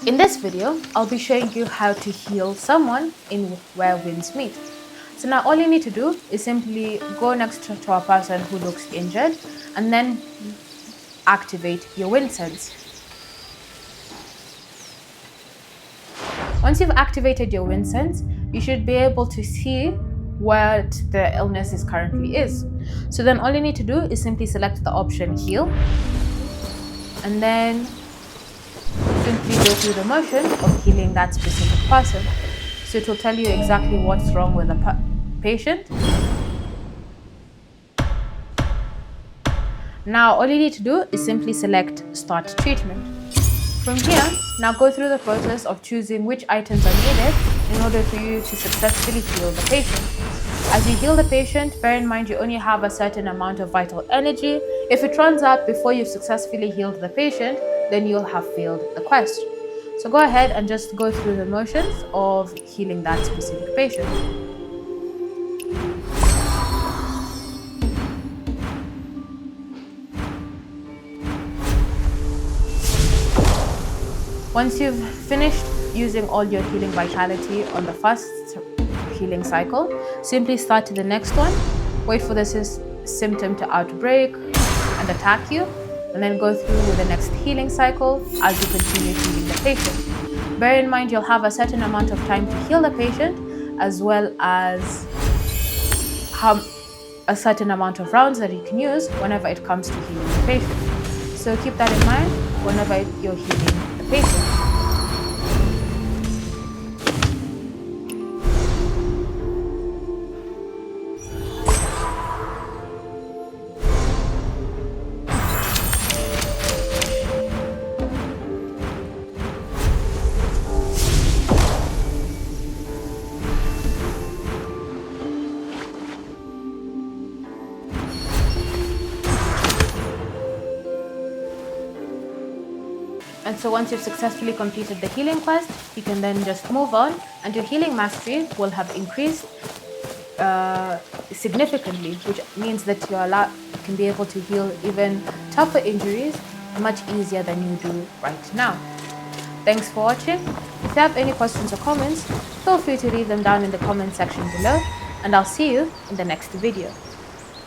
In this video, I'll be showing you how to heal someone in Where Winds Meet. So now all you need to do is simply go next to a person who looks injured and then activate your wind sense. Once you've activated your wind sense, you should be able to see what the illness is currently is. So then all you need to do is simply select the option heal and then simply go through the motion of healing that specific person. So it will tell you exactly what's wrong with the patient. Now all you need to do is simply select start treatment. From here, now go through the process of choosing which items are needed in order for you to successfully heal the patient. As you heal the patient, bear in mind you only have a certain amount of vital energy. If it runs out before you've successfully healed the patient, then you'll have failed the quest. So go ahead and just go through the motions of healing that specific patient. Once you've finished using all your healing vitality on the first healing cycle, simply start the next one, wait for this symptom to outbreak and attack you, and then go through with the next healing cycle as you continue healing the patient. Bear in mind you'll have a certain amount of time to heal the patient as well as a certain amount of rounds that you can use whenever it comes to healing the patient. So keep that in mind whenever you're healing the patient. And so once you've successfully completed the healing quest, you can then just move on and your healing mastery will have increased significantly, which means that you can be able to heal even tougher injuries much easier than you do right now. Thanks for watching. If you have any questions or comments, feel free to leave them down in the comment section below, and I'll see you in the next video.